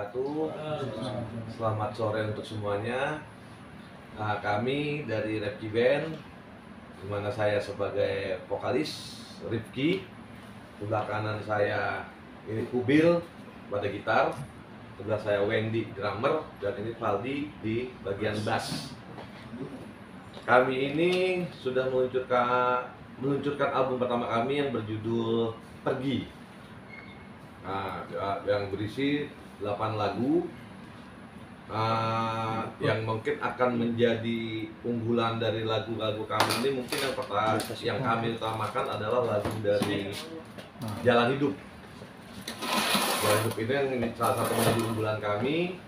wabarakatuh. Selamat sore untuk semuanya. Kami dari Rifki Band, di mana saya sebagai vokalis Rifki. Sebelah kanan saya ini Kubil pada gitar, sebelah saya Wendy drummer, dan ini Valdi di bagian bass. Kami ini sudah meluncurkan album pertama kami yang berjudul Pergi. Yang berisi 8 lagu yang mungkin akan menjadi unggulan dari lagu-lagu kami ini. Mungkin yang pertama yang kami utamakan adalah lagu dari Jalan Hidup. Jalan Hidup ini yang salah satu menjadi unggulan kami.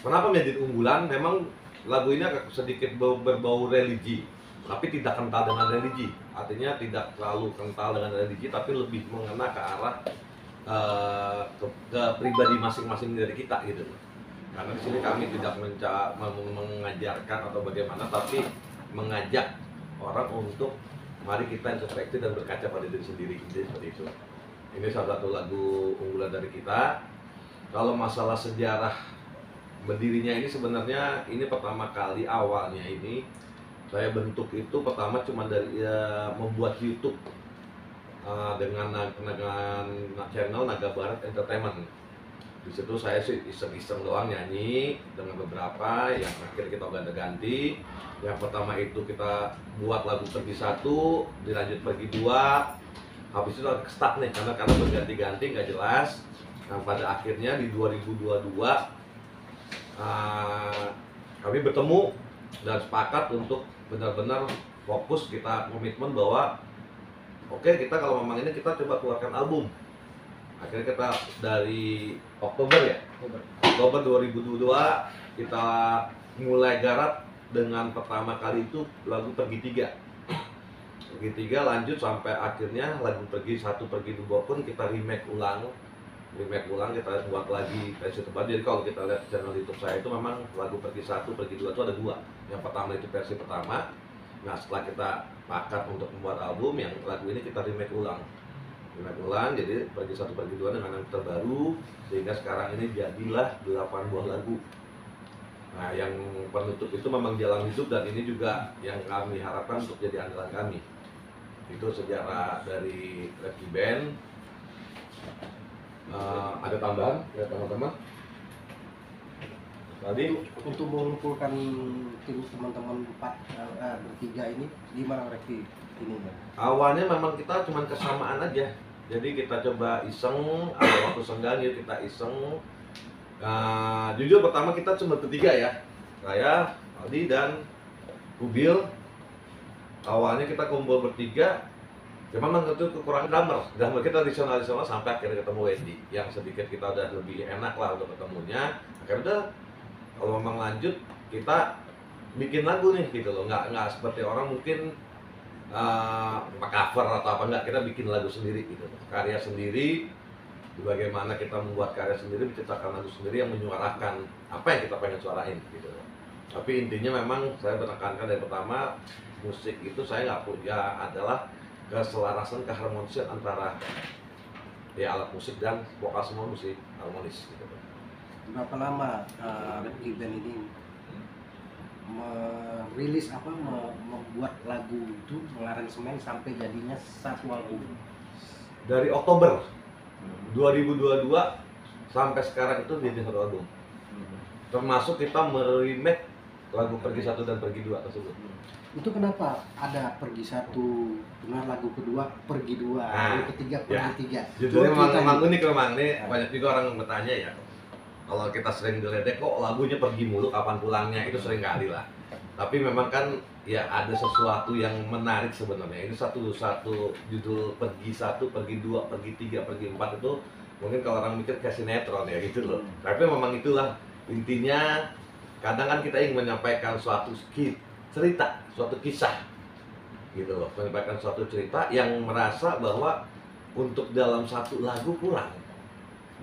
Kenapa menjadi unggulan? Memang lagu ini agak sedikit berbau religi, tapi tidak kental dengan religi. Artinya tidak terlalu kental dengan religi, tapi lebih mengena ke arah ke pribadi masing-masing dari kita gitu. Karena di sini kami tidak mengajarkan atau bagaimana, tapi mengajak orang untuk mari kita introspeksi dan berkaca pada diri sendiri. Jadi seperti itu. Ini salah satu lagu unggulan dari kita. Kalau masalah sejarah berdirinya ini, sebenarnya ini pertama kali awalnya ini saya bentuk itu pertama cuma dari membuat YouTube dengan channel Naga Barat Entertainment. Di situ saya sih iseng-iseng doang nyanyi dengan beberapa yang akhirnya kita ganti. Yang pertama itu kita buat lagu Pergi 1, dilanjut Pergi 2. Habis itu stuck nih karena berganti-ganti nggak jelas. Nah, pada akhirnya di 2022 kami bertemu dan sepakat untuk benar-benar fokus, kita komitmen bahwa oke, kita kalau memang ini kita coba keluarkan album. Akhirnya kita dari Oktober 2022 kita mulai garap dengan pertama kali itu lagu Pergi 3 lanjut sampai akhirnya lagu Pergi 1, Pergi 2 pun kita remake ulang, kita buat lagi versi terbaru. Jadi kalau kita lihat channel YouTube saya itu memang lagu Pergi 1, Pergi 2 itu ada 2. Yang pertama itu versi pertama. Nah, setelah kita pakat untuk membuat album, yang lagu ini kita remake ulang. Jadi Pergi 1, Pergi 2 dengan yang terbaru, sehingga sekarang ini jadilah 8 buah lagu. Nah, yang penutup itu memang Jalan Hidup, dan ini juga yang kami harapkan untuk jadi andalan kami. Itu sejarah dari Rifki Band. Ada tambahan ya teman-teman? Tadi untuk mengumpulkan tim teman-teman bertiga ini gimana Rifki ini? Awalnya memang kita cuma kesamaan aja. Jadi kita coba iseng, ada waktu senggang ya kita iseng. Jujur pertama kita cuma bertiga ya. Saya, Aldi dan Kubil. Awalnya kita kumpul bertiga. Cuma memang itu kekurangan drummer kita tradisional sampai akhirnya ketemu Wendy yang sedikit kita udah lebih enak lah untuk ketemunya. Akhirnya udah, kalau memang lanjut kita bikin lagu nih gitu loh, nggak seperti orang mungkin cover atau apa, enggak, kita bikin lagu sendiri gitu, karya sendiri. Bagaimana kita membuat karya sendiri, menciptakan lagu sendiri yang menyuarakan apa yang kita pengen suarain gitu. Tapi intinya memang saya menekankan dari pertama, musik itu saya nggak punya adalah keselarasan, keharmonisan antara ya alat musik dan vokal, semua musik harmonis gitu. Berapa lama Rifki Band ini merilis membuat lagu itu, mengaransemen sampai jadinya satu album? Dari Oktober 2022 sampai sekarang itu jadi satu album. Termasuk kita meremake lagu Pergi 1 dan Pergi 2 tersebut. Itu kenapa ada Pergi 1, dengan lagu kedua Pergi 2, lagu ketiga Pergi 3? Judulnya memang unik memang nih. Banyak juga orang yang bertanya ya, kalau kita sering diledek kok lagunya pergi mulu, kapan pulangnya, itu sering kali lah. Tapi memang kan ya ada sesuatu yang menarik sebenarnya. Ini satu judul Pergi 1, Pergi 2, Pergi 3, Pergi 4 itu mungkin kalau orang mikir kayak sinetron ya gitu loh. Tapi memang itulah intinya. Kadang kan kita ingin menyampaikan suatu cerita, suatu kisah gitu loh, menyampaikan suatu cerita yang merasa bahwa untuk dalam satu lagu kurang.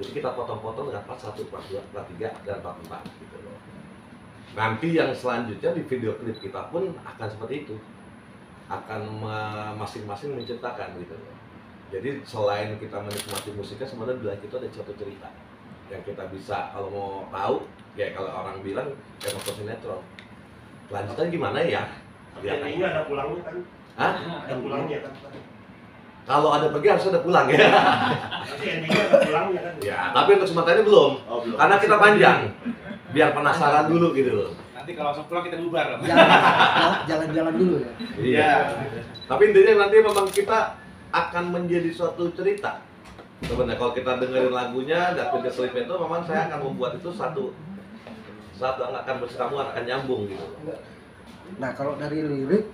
Jadi kita potong-potong dengan part 1, part 2, part 3, dan part 4 gitu loh. Nanti yang selanjutnya di video klip kita pun akan seperti itu. Akan masing-masing menciptakan gitu loh. Jadi selain kita menikmati musiknya, sebenarnya di balik itu ada suatu cerita yang kita bisa, kalau mau tahu, kayak kalau orang bilang kayak nonton sinetron, lanjutan gimana ya? Ya Ini ada pulangnya kan? Hah? Ada pulangnya kan? Kalau ada pergi harus ada pulang ya. Nanti endingnya ada pulangnya kan? Ya, tapi untuk sementara ini belum. Oh, belum. Karena kita panjang. Biar penasaran dulu gitu loh. Nanti kalau langsung pulang kita bubar. Jalan-jalan dulu ya. Iya. Tapi intinya nanti memang kita akan menjadi suatu cerita. Sebenarnya kalau kita dengerin lagunya dan video klipnya itu, memang saya akan membuat itu satu akan bersambung, akan nyambung gitu. Nah, kalau dari lirik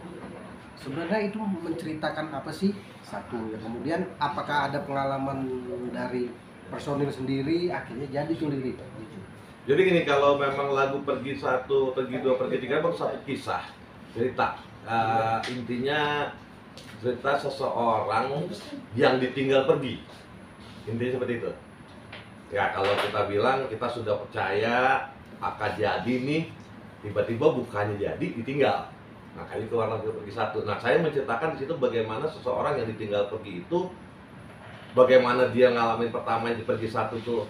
sebenarnya itu menceritakan apa sih? Satu ya. Kemudian apakah ada pengalaman dari personil sendiri akhirnya jadi tuh lirik gitu. Jadi gini, kalau memang lagu pergi 1, pergi 2, pergi 3 memang satu kisah cerita. Intinya cerita seseorang yang ditinggal pergi. Intinya seperti itu. Ya kalau kita bilang kita sudah percaya akan jadi nih, tiba-tiba bukannya jadi, ditinggal. Makanya keluar lagu pergi 1. Nah, saya menceritakan di situ bagaimana seseorang yang ditinggal pergi itu, bagaimana dia ngalamin pertama yang pergi 1 tuh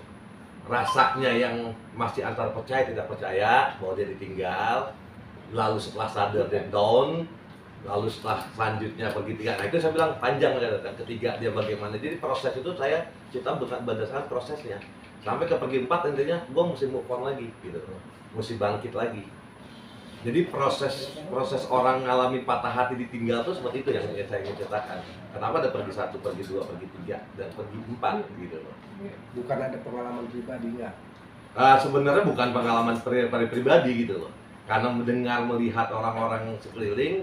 rasanya yang masih antara percaya tidak percaya bahwa dia ditinggal, lalu setelah sadar dia down, lalu setelah selanjutnya pergi 3. Nah itu saya bilang panjang kan, ketiga dia bagaimana. Jadi proses itu saya cerita berdasarkan prosesnya sampai ke pergi 4, intinya gue mesti move on lagi gitu, mesti bangkit lagi. Jadi proses orang ngalamin patah hati ditinggal tuh seperti itu yang saya ingin ceritakan. Kenapa ada pergi 1, pergi 2, pergi 3, dan pergi 4 gitu loh. Bukan ada pengalaman pribadi nggak? Sebenarnya bukan pengalaman pribadi gitu loh. Karena mendengar, melihat orang-orang sekeliling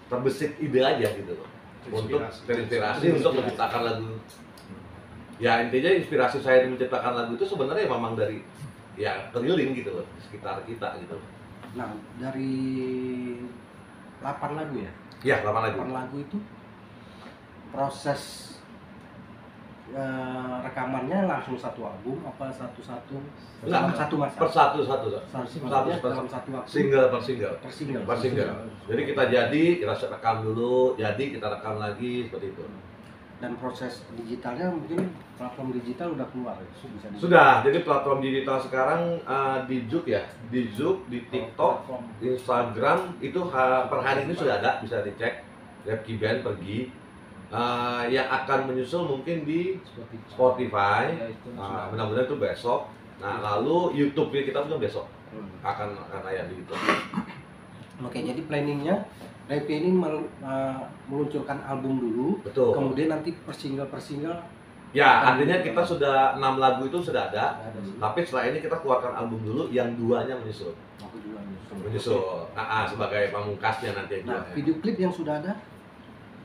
terbesit ide aja gitu loh. Untuk terinspirasi untuk menciptakan lagu. Ya intinya inspirasi saya menciptakan lagu itu sebenarnya memang dari ya keliling gitu loh, di sekitar kita gitu. Nah, dari 8 lagu ya? Ya, 8 lagu. 8 lagu itu proses rekamannya langsung satu album apa satu-satu dalam satu masa? Satu Maksudnya dalam satu waktu. single per single. Per single. Jadi kita kita rekam dulu, jadi kita rekam lagi seperti itu. Dan proses digitalnya mungkin platform digital udah keluar ya? Bisa Sudah, jadi platform digital sekarang di Zouk ya, di Zouk, di TikTok, Instagram itu per hari ini sudah ada, bisa dicek. Repky Band pergi. Yang akan menyusul mungkin di Spotify, mudah-mudahan itu besok. Nah lalu YouTube kita pun besok akan ada di YouTube. Oke, jadi planningnya Repky ini meluncurkan album dulu, Betul. kemudian nanti per single Ya, artinya kita sudah 6 lagu itu sudah ada, tapi setelah ini kita keluarkan album dulu, yang 2-nya menyusul. Menyusul, sebagai pamungkasnya nanti. Nah, video klip yang sudah ada?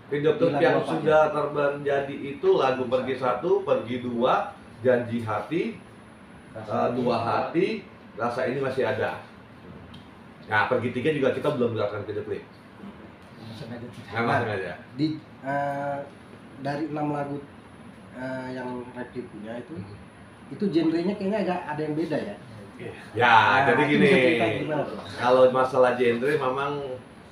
Video klip yang sudah terjadi itu lagu pergi 1, pergi 2, janji hati, 2 hati, rasa ini masih ada. Nah, pergi 3 juga kita belum melakukan video klip. Sengaja. Dari 6 lagu yang Repky punya itu genrenya kayaknya agak ada yang beda ya. Ya, jadi itu gini. bisa cerita gimana tuh? Kalau masalah genre memang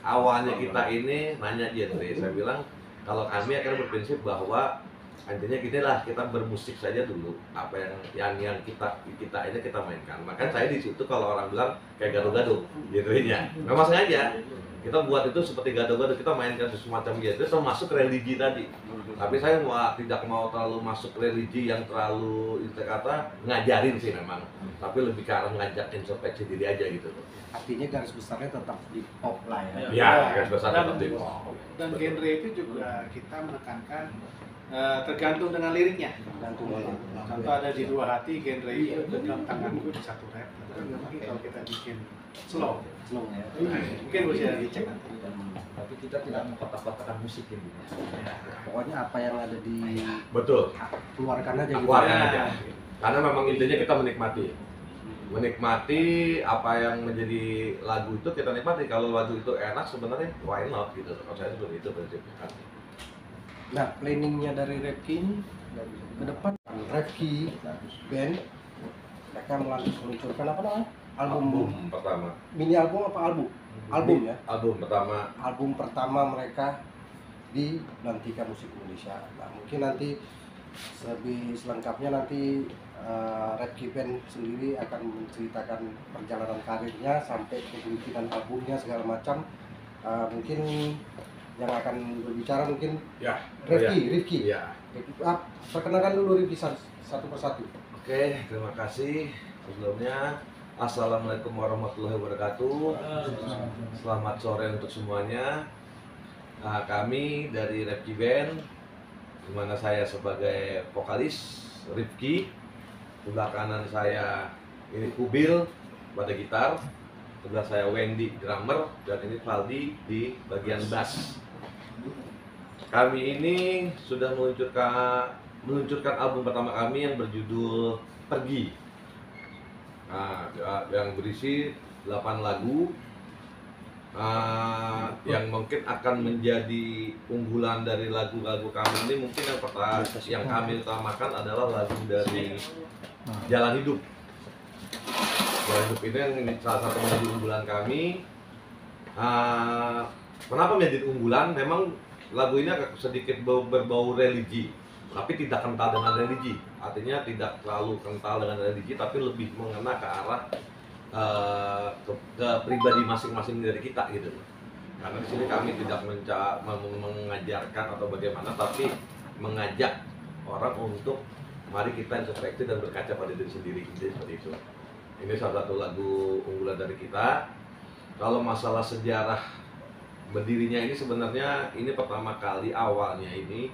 awalnya kita ini nanya genre. Saya bilang kalau kami akan berprinsip bahwa intinya kita bermusik saja dulu, apa yang kita ini kita mainkan. Makanya saya di situ kalau orang bilang kayak gado-gado genrenya, memang sengaja kita buat itu seperti gado-gado, kita mainkan semacam genre termasuk religi tadi. Tapi saya tidak mau terlalu masuk religi yang terlalu ngajarin sih memang, tapi lebih ke arah ngajak introspeksi diri aja gitu. Artinya garis besarnya tetap di pop lah ya. Ya, garis besar tetap di pop. Dan genre itu juga kita menekankan tergantung dengan liriknya. Tergantung Contoh ada di 2 hati, genre itu genggam tanganku di 1 rap. Mungkin kalau kita bikin slow, ya. mungkin bisa dicek nanti. Tapi kita tidak mengkotak-kotakan musik ini. Pokoknya apa yang ada di Betul. keluarkan aja gitu. Keluarkan aja. Karena memang intinya kita menikmati apa yang menjadi lagu itu kita nikmati. Kalau lagu itu enak sebenarnya why not gitu. Kalau saya seperti itu prinsipnya. Nah, planningnya dari Repky ini ke depan Repky Band mereka meluncurkan apa namanya? Album pertama. Mini album apa album? Album ya. Album pertama. Album pertama mereka di Belantika Musik Indonesia. Nah, mungkin nanti lebih selengkapnya nanti Repky Band sendiri akan menceritakan perjalanan karirnya sampai pembikinan albumnya segala macam. Mungkin yang akan berbicara mungkin Ya. Rifki. Ya. Perkenalkan dulu Rifki satu persatu. Oke, terima kasih. Sebelumnya, Assalamualaikum warahmatullahi wabarakatuh. Selamat sore untuk semuanya. Kami dari Repky Band, di mana saya sebagai vokalis Rifki, sebelah kanan saya ini Kubil pada gitar, sebelah saya Wendy drummer, dan ini Valdi di bagian bass. Kami ini sudah meluncurkan album pertama kami yang berjudul Pergi. Nah, yang berisi 8 lagu yang mungkin akan menjadi unggulan dari lagu-lagu kami ini. Mungkin yang pertama yang kami utamakan adalah lagu dari Jalan Hidup. Jalan Hidup ini yang salah satu menjadi unggulan kami. Kenapa menjadi unggulan? Memang lagu ini agak sedikit berbau religi, tapi tidak kental dengan religi. Artinya tidak terlalu kental dengan religi, tapi lebih mengena ke arah ke pribadi masing-masing dari kita gitu. Karena di sini kami tidak mengajarkan atau bagaimana, tapi mengajak orang untuk mari kita introspeksi dan berkaca pada diri sendiri. Jadi seperti itu. Ini salah satu lagu unggulan dari kita. Kalau masalah sejarah berdirinya ini, sebenarnya ini pertama kali awalnya ini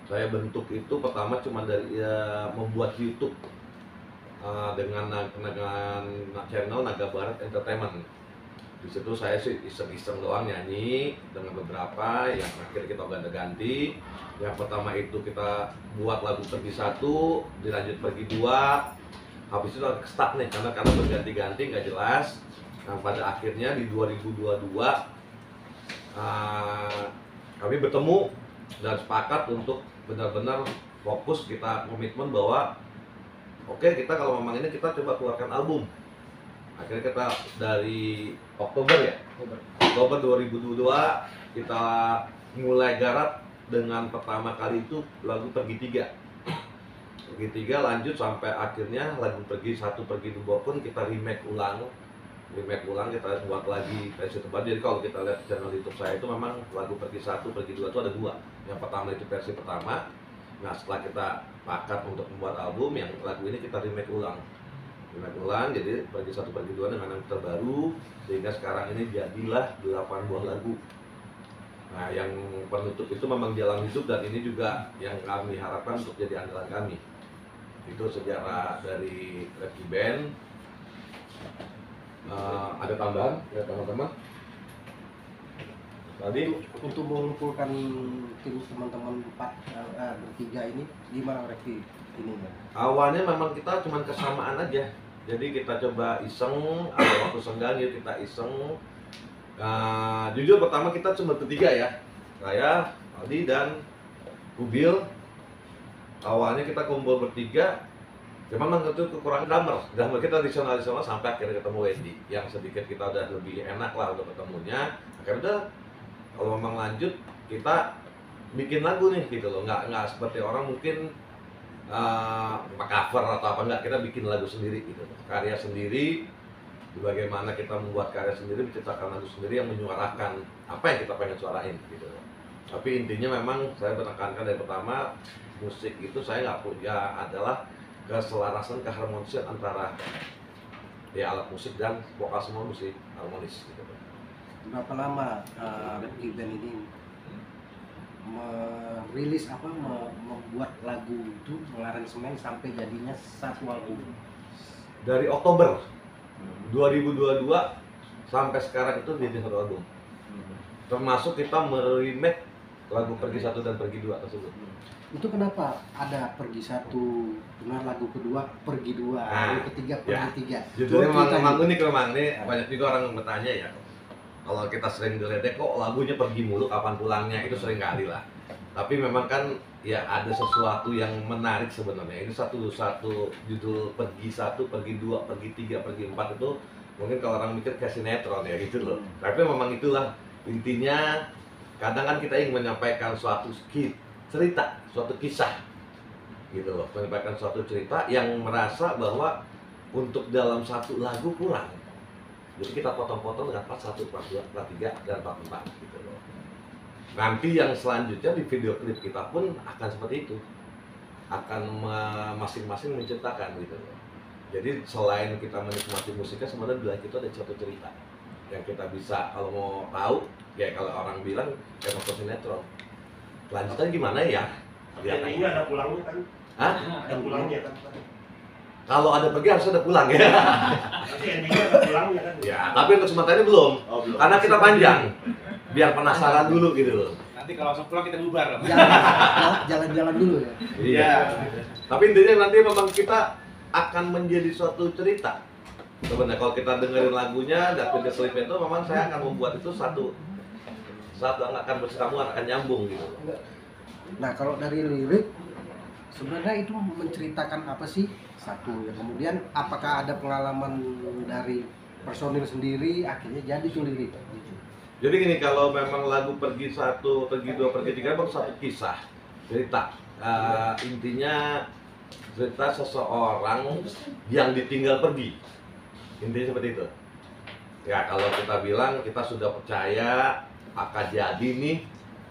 saya bentuk itu pertama cuma dari membuat YouTube dengan channel Naga Barat Entertainment. Di situ saya sih iseng-iseng doang nyanyi dengan beberapa yang akhirnya kita ganti. Yang pertama itu kita buat lagu Pergi 1, dilanjut Pergi 2, habis itu stuck nih karena berganti-ganti nggak jelas. Nah, pada akhirnya di 2022 kami bertemu dan sepakat untuk benar-benar fokus, kita komitmen bahwa oke, kita kalau memang ini kita coba keluarkan album. Akhirnya kita dari Oktober 2022 kita mulai garap dengan pertama kali itu lagu Pergi 3 lanjut sampai akhirnya lagu Pergi 1, Pergi 2 pun kita remake ulang, kita buat lagi versi terbaru. Jadi kalau kita lihat channel YouTube saya itu memang lagu Pergi 1, Pergi 2 itu ada 2. Yang pertama itu versi pertama. Nah, setelah kita pakat untuk membuat album, yang lagu ini kita remake ulang, jadi Pergi 1, Pergi 2 dengan yang terbaru, sehingga sekarang ini jadilah 8 buah lagu. Nah, yang penutup itu memang Jalan Hidup, dan ini juga yang kami harapkan untuk jadi andalan kami. Itu sejarah dari Repky Band. Ada tambahan ya teman-teman? Tadi Untuk mengumpulkan tim teman-teman bertiga ini gimana Repky ini ya? awalnya memang kita cuma kesamaan aja, jadi kita coba iseng, ada waktu senggang ya kita iseng. Jujur pertama kita cuma bertiga ya, saya, Aldi dan Kubil. Awalnya kita kumpul bertiga, memang itu kekurangan drummer kita tradisional sampai akhirnya ketemu Wendy, yang sedikit kita udah lebih enak lah untuk ketemunya. Akhirnya udah, kalau memang lanjut kita bikin lagu nih gitu loh, nggak seperti orang mungkin cover atau apa, enggak, kita bikin lagu sendiri gitu, karya sendiri. Bagaimana kita membuat karya sendiri, menciptakan lagu sendiri yang menyuarakan apa yang kita pengen suarain gitu. Tapi intinya memang saya menekankan dari pertama, musik itu saya nggak punya adalah keselarasan, keharmonisan antara ya alat musik dan vokal, semua musik harmonis gitu. Berapa lama Repky Band ini merilis membuat lagu itu, mengaransemen sampai jadinya satu album? Dari Oktober 2022 sampai sekarang itu jadi satu album. Termasuk kita meremake lagu Pergi 1 dan Pergi 2 tersebut. Itu kenapa ada Pergi 1, kemudian lagu kedua Pergi 2, lagu ketiga Pergi 3? Judulnya memang unik, memang ini banyak juga orang yang bertanya ya. Kalau kita sering diledek, kok lagunya pergi mulu, kapan pulangnya, itu sering kali lah. Tapi memang kan ya ada sesuatu yang menarik sebenarnya. Ini satu judul Pergi 1, Pergi 2, Pergi 3, Pergi 4 itu mungkin kalau orang mikir kayak sinetron ya gitu loh. Tapi memang itulah intinya, kadang kan kita ingin menyampaikan suatu cerita, suatu kisah gitu loh, menyampaikan suatu cerita yang merasa bahwa untuk dalam satu lagu kurang. Jadi kita potong-potong dengan part 1, part 2, part 3, dan part 4 gitu loh. Nanti yang selanjutnya di video klip kita pun akan seperti itu. Akan masing-masing menciptakan gitu loh. Jadi selain kita menikmati musiknya, sebenarnya di balik itu ada suatu cerita yang kita bisa, kalau mau tahu, ya kalau orang bilang kayak nonton sinetron. Kelanjutan gimana ya? Lihat Ini aja. ada pulangnya kan? Hah? Ada pulangnya kan? Kalau ada pergi harus ada pulang ya. Tapi endingnya ada pulangnya kan? Ya, tapi untuk sementara ini belum. Belum. Karena kita panjang. Biar penasaran dulu gitu loh. Nanti kalau langsung pulang kita bubar. Jalan-jalan dulu ya. Iya. Tapi intinya nanti memang kita akan menjadi suatu cerita. Sebenarnya kalau kita dengerin lagunya dan video klipnya itu, memang saya akan membuat itu satu akan bersambung, akan nyambung gitu. Nah kalau dari lirik sebenarnya itu menceritakan apa sih? Satu ya, kemudian apakah ada pengalaman dari personil sendiri akhirnya jadi tuh lirik gitu. Jadi gini, kalau memang lagu pergi 1, pergi 2, pergi 3 memang satu kisah, cerita. Intinya cerita seseorang yang ditinggal pergi. Intinya seperti itu. Ya kalau kita bilang kita sudah percaya akan jadi nih,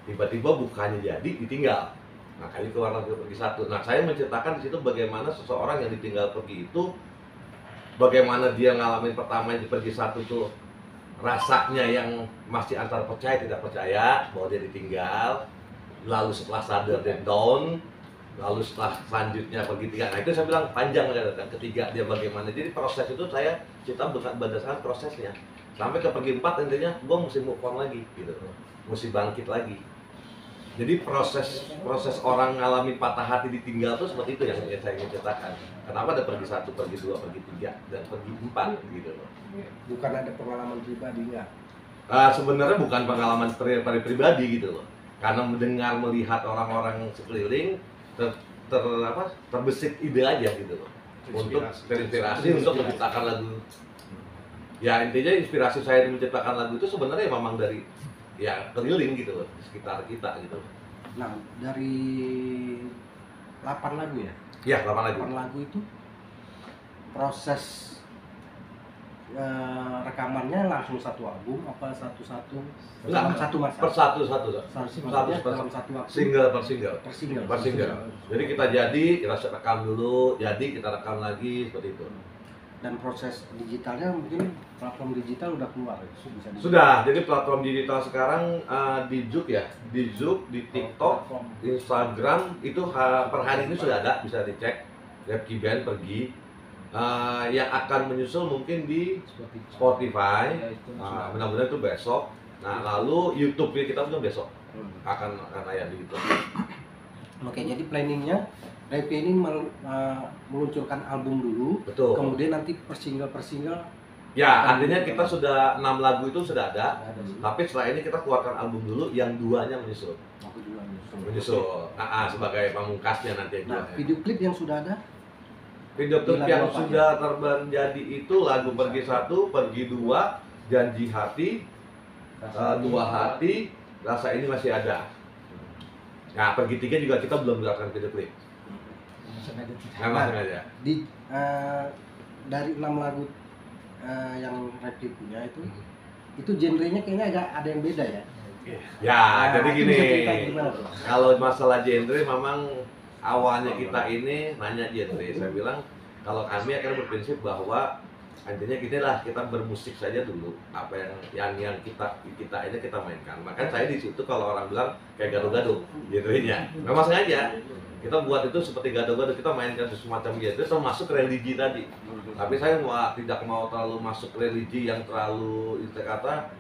tiba-tiba bukannya jadi, ditinggal. Makanya keluar lagu pergi 1. Nah saya menceritakan di situ bagaimana seseorang yang ditinggal pergi itu, bagaimana dia ngalamin pertama yang pergi 1 tuh rasanya yang masih antara percaya tidak percaya bahwa dia ditinggal, lalu setelah sadar dia down, lalu setelah selanjutnya pergi 3. Nah itu saya bilang panjang kan, ketiga dia bagaimana. Jadi proses itu saya cerita berdasarkan prosesnya sampai ke pergi 4, intinya gue mesti move on lagi gitu, mesti bangkit lagi. Jadi proses orang ngalami patah hati ditinggal tuh seperti itu yang saya ingin ceritakan. Kenapa ada pergi 1, pergi 2, pergi 3, dan pergi 4 gitu loh. Bukan ada pengalaman pribadi nggak? Sebenarnya bukan pengalaman pribadi gitu loh. Karena mendengar, melihat orang-orang sekeliling terbesit ide aja gitu loh. Untuk terinspirasi untuk menciptakan lagu. Ya intinya inspirasi saya menciptakan lagu itu sebenarnya memang dari ya keliling gitu loh, di sekitar kita gitu. Nah dari 8 lagu ya? Ya, 8 lagu. 8 lagu itu proses rekamannya langsung satu album apa satu-satu dalam satu masa? Per satu-satu. Maksudnya dalam satu waktu Single per single. per single. Per single. Jadi kita kita rekam dulu, jadi kita rekam lagi seperti itu. Dan proses digitalnya mungkin platform digital udah keluar ya? Bisa Sudah, jadi platform digital sekarang di Zouk ya, di Zouk, di TikTok, Instagram itu per hari ini sudah ada, bisa dicek. Repki Band pergi. Yang akan menyusul mungkin di Spotify, mudah-mudahan itu besok. Nah lalu YouTube kita pun besok akan ada di YouTube. Oke, jadi planningnya Repki ini meluncurkan album dulu, Betul. kemudian nanti per single Ya, artinya kita sudah 6 lagu itu sudah ada, ada sih. tapi setelah ini kita keluarkan album dulu, yang 2-nya menyusul. Aku juga Menyusul, sebagai pamungkasnya nanti. Nah, video klip yang sudah ada Video klip Di lagu yang apa sudah terjadi itu lagu pergi 1, pergi 2, janji hati, 2 hati, rasa ini masih ada. Nah, pergi 3 juga kita belum melakukan video klip. Memang sengaja. di dari 6 lagu yang Repki punya itu genrenya kayaknya agak ada yang beda ya. Ya, jadi itu gini. bisa cerita gimana tuh? Kalau masalah genre memang awalnya kita ini nanya genre. Saya bilang kalau kami akan berprinsip bahwa intinya kita bermusik saja dulu. Apa yang kita ini kita mainkan. Makanya saya di situ kalau orang bilang kayak gado-gado genrenya. Memang sengaja kita buat itu seperti gado-gado, kita mainkan semacam genre termasuk religi tadi. Tapi saya tidak mau terlalu masuk religi yang terlalu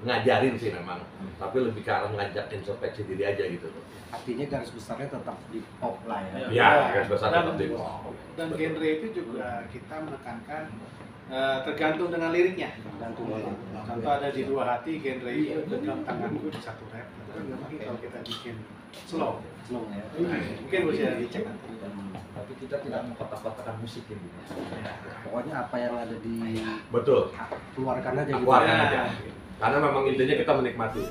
ngajarin sih memang. Tapi lebih ke arah ngajak introspeksi diri aja gitu. Artinya garis besarnya tetap di pop lah ya. Ya, garis besar tetap di pop. Dan genre itu juga kita menekankan tergantung dengan liriknya. Tergantung dari Contoh ada di Dua Hati, genre genggam tanganku di satu rap. Mungkin kalau kita bikin slow, slow ya. mungkin bisa dicek nanti. Tapi kita tidak mengkotak-kotakan musik ini. Pokoknya apa yang ada di Betul. keluarkan aja gitu. Keluarkan aja. Karena memang intinya kita menikmati.